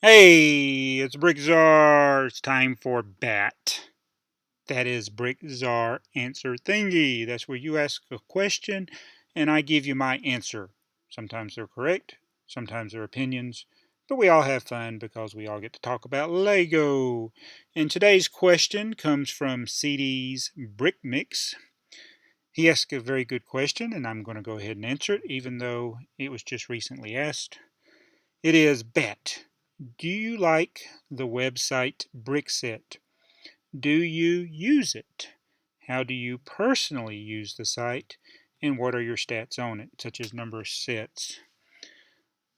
Hey, it's BrickTsar. It's time for BAT. That is BrickTsar Answer Thingy. That's where you ask a question and I give you my answer. Sometimes they're correct, sometimes they're opinions, but we all have fun because we all get to talk about Lego. And today's question comes from CD's Brick Mix. He asked a very good question, and I'm going to go ahead and answer it, even though it was just recently asked. It is BAT. Do you like the website Brickset? Do you use it? How do you personally use the site? And what are your stats on it, such as number of sets?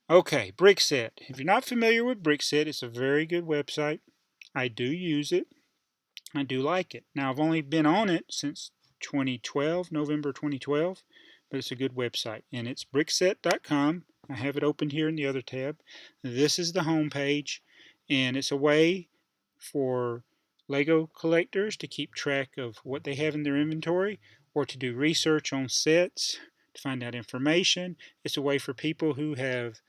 Okay, Brickset. If you're not familiar with Brickset, it's a very good website. I do use it. I do like it. Now, I've only been on it since 2012, November 2012, but it's a good website. And it's brickset.com. I have it opened here in the other tab. This is the home page, and it's a way for Lego collectors to keep track of what they have in their inventory or to do research on sets to find out information. It's a way for people who have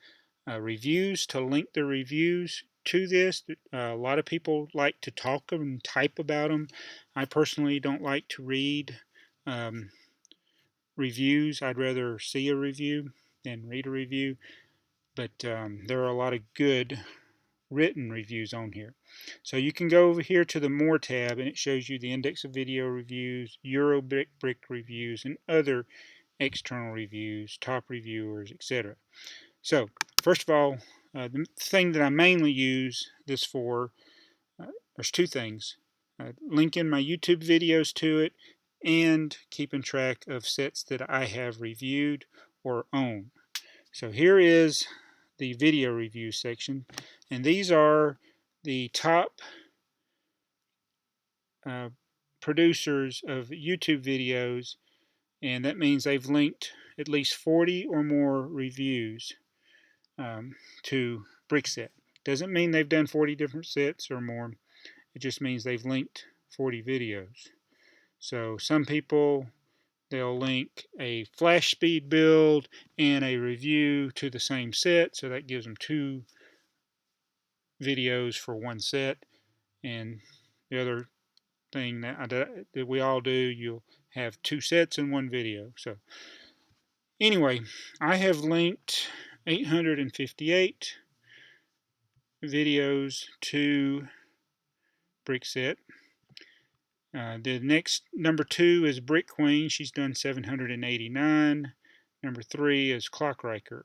reviews to link their reviews to this. A lot of people like to talk and type about them. I personally don't like to read um, reviews. I'd rather see a review than read a review. But there are a lot of good written reviews on here. So you can go over here to the More tab and it shows you the index of video reviews, Euro Brick reviews, and other external reviews, top reviewers, etc. So, first of all, the thing that I mainly use this for, there's two things. Linking my YouTube videos to it and keeping track of sets that I have reviewed or own. So here is the video review section, and these are the top uh, producers of YouTube videos, and that means they've linked at least 40 or more reviews to Brickset. Doesn't mean they've done 40 different sets or more. It just means they've linked 40 videos. So some people, they'll link a flash speed build and a review to the same set, so that gives them two videos for one set. And the other thing that we all do, you'll have two sets in one video. So anyway, I have linked 858 videos to Brickset. The next number 2 is Brick Queen. She's done 789. Number 3 is Clockriker,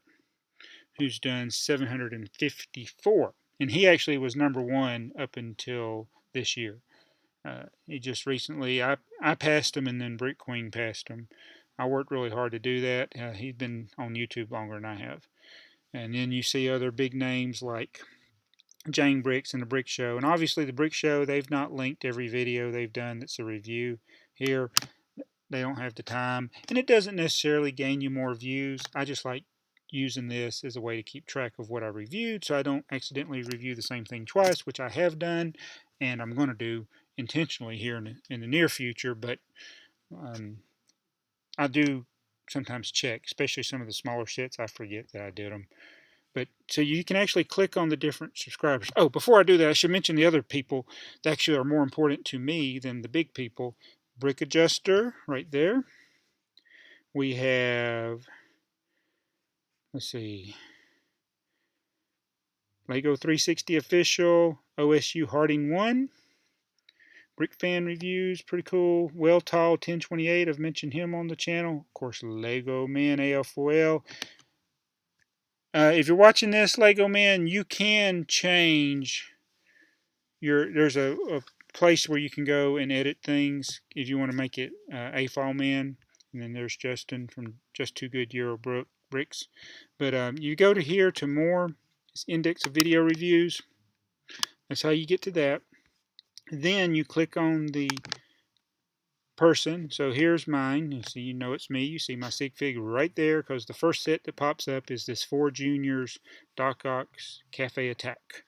who's done 754. And he actually was number 1 up until this year. He just recently, I passed him and then Brick Queen passed him. I worked really hard to do that. He's been on YouTube longer than I have. And then you see other big names like Jane Bricks and the Brick Show. And obviously the Brick Show, they've not linked every video they've done that's a review here. They don't have the time. And it doesn't necessarily gain you more views. I just like using this as a way to keep track of what I reviewed so I don't accidentally review the same thing twice, which I have done and I'm going to do intentionally here in the near future. But I do sometimes check, especially some of the smaller sets. I forget that I did them. But so you can actually click on the different subscribers. Oh, before I do that, I should mention the other people that actually are more important to me than the big people. Brick Adjuster right there. We have, let's see, Lego 360 Official, OSU Harding 1. Brick Fan Reviews, pretty cool. Well Tall 1028, I've mentioned him on the channel. Of course, Lego Man AL4L. If you're watching this, Lego Man, you can change there's a place where you can go and edit things if you want to make it A-File Man. And then there's Justin from Just Too Good Euro Bricks. But you go to here to more, it's index of video reviews. That's how you get to that. Then you click on the person. So here's mine. You see, you know it's me. You see my sig fig right there because the first set that pops up is this 4 Juniors Doc Ox Cafe Attack.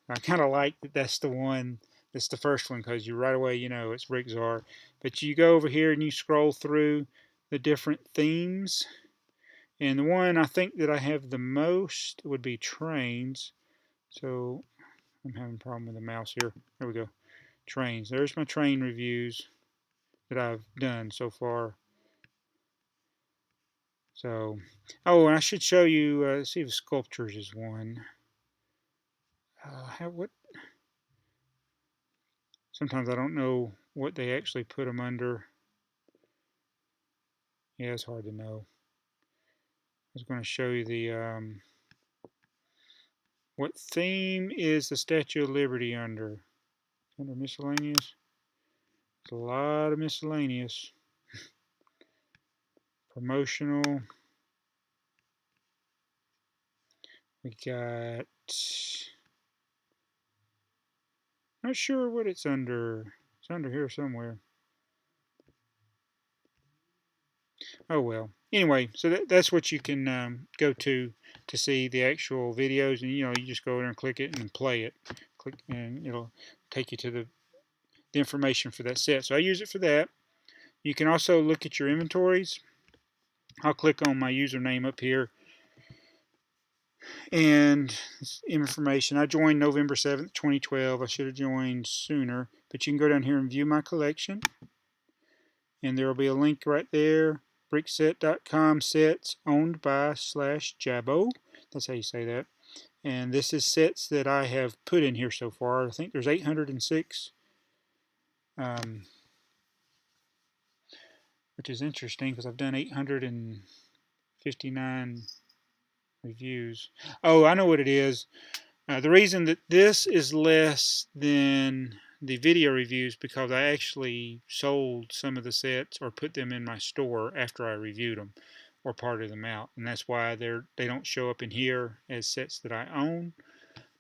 I kind of like that that's the one, that's the first one because you right away, you know, it's BrickTsar. But you go over here and you scroll through the different themes. And the one I think that I have the most would be trains. So I'm having a problem with the mouse here. There we go. Trains. There's my train reviews that I've done so far. So, oh, and I should show you. Let's see if sculptures is one. What? Sometimes I don't know what they actually put them under. Yeah, it's hard to know. I was going to show you the what theme is the Statue of Liberty under? Under miscellaneous. There's a lot of miscellaneous. Promotional. We got. Not sure what it's under. It's under here somewhere. Oh well. Anyway, so that's what you can go to see the actual videos, and you just go there and click it and play it. Click and it'll take you to the information for that set. So I use it for that. You can also look at your inventories. I'll click on my username up here and information. I joined November 7th, 2012. I should have joined sooner, but you can go down here and view my collection, and there will be a link right there. Brickset.com sets owned by /Jabo. That's how you say that. And this is sets that I have put in here so far. I think there's 806, which is interesting because I've done 859 reviews. Oh, I know what it is. The reason that this is less than the video reviews because I actually sold some of the sets or put them in my store after I reviewed them or parted them out, and that's why they don't show up in here as sets that I own.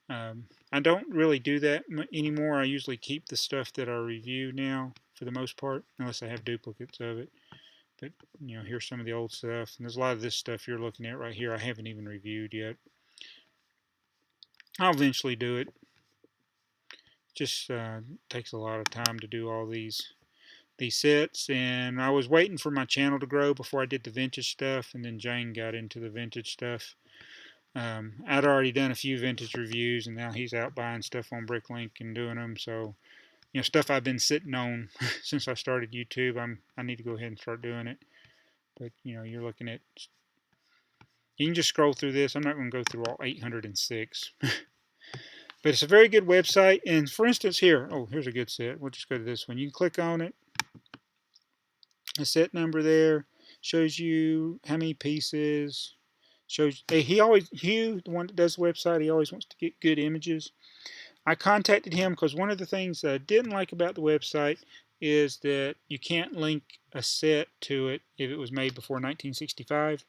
I don't really do that anymore. I usually keep the stuff that I review now for the most part, unless I have duplicates of it. But here's some of the old stuff, and there's a lot of this stuff you're looking at right here I haven't even reviewed yet. I'll eventually do it. Just takes a lot of time to do all these sets, and I was waiting for my channel to grow before I did the vintage stuff, and then Jane got into the vintage stuff. I'd already done a few vintage reviews, and now he's out buying stuff on BrickLink and doing them. So, stuff I've been sitting on since I started YouTube. I need to go ahead and start doing it. But you're looking at. You can just scroll through this. I'm not going to go through all 806. But it's a very good website. And for instance, here's a good set. We'll just go to this one. You can click on it. A set number there shows you how many pieces. Shows Hugh, the one that does the website, he always wants to get good images. I contacted him because one of the things that I didn't like about the website is that you can't link a set to it if it was made before 1965.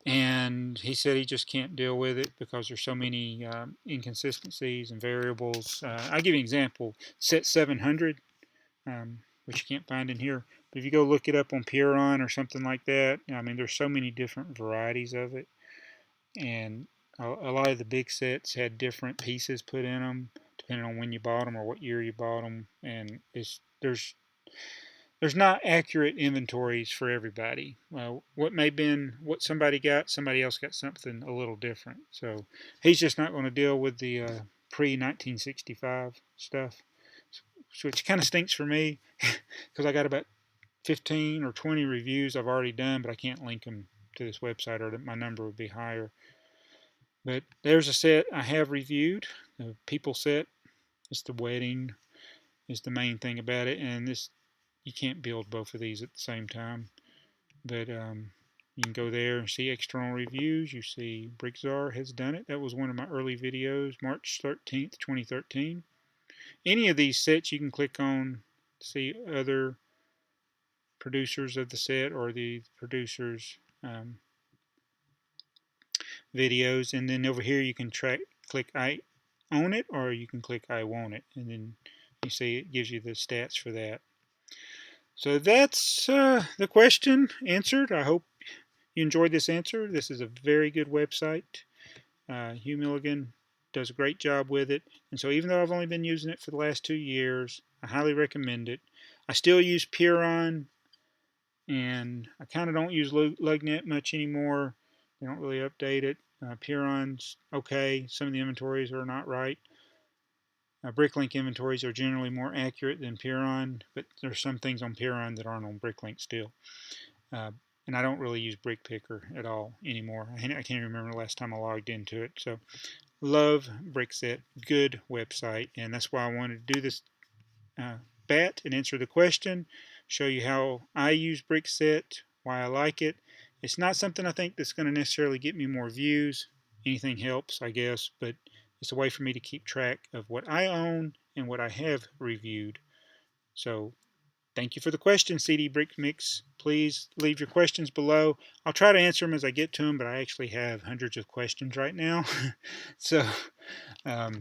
And he said he just can't deal with it because there's so many inconsistencies and variables. I'll give you an example. Set 700, which you can't find in here. But if you go look it up on Puron or something like that, I mean, there's so many different varieties of it. And a lot of the big sets had different pieces put in them, depending on when you bought them or what year you bought them. And there's not accurate inventories for everybody. What somebody got, somebody else got something a little different. So he's just not going to deal with the pre-1965 stuff, which kind of stinks for me because I got about 15 or 20 reviews I've already done, but I can't link them to this website or my number would be higher. But there's a set I have reviewed, the People set. It's the wedding is the main thing about it, and this you can't build both of these at the same time. But you can go there and see external reviews. You see BrickTsar has done it. That was one of my early videos, March 13th, 2013. Any of these sets you can click on to see other producers of the set or the producers' videos. And then over here you can click I own it or you can click I want it. And then you see it gives you the stats for that. So that's the question answered. I hope you enjoyed this answer. This is a very good website. Hugh Milligan does a great job with it. And so even though I've only been using it for the last 2 years, I highly recommend it. I still use Puron, and I kind of don't use Lugnet much anymore. They don't really update it. Puron's okay. Some of the inventories are not right. Bricklink inventories are generally more accurate than Puron, but there's some things on Puron that aren't on Bricklink still. And I don't really use Brick Picker at all anymore. I can't even remember the last time I logged into it. So, love Brickset. Good website. And that's why I wanted to do this bat and answer the question, show you how I use Brickset, why I like it. It's not something I think that's going to necessarily get me more views. Anything helps, I guess, but it's a way for me to keep track of what I own and what I have reviewed. So thank you for the question, CD Brick Mix. Please leave your questions below. I'll try to answer them as I get to them, but I actually have hundreds of questions right now. So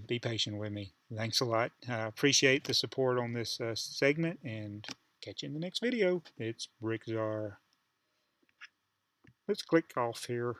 be patient with me. Thanks a lot. Appreciate the support on this segment, and catch you in the next video. It's BrickTsar. Let's click off here.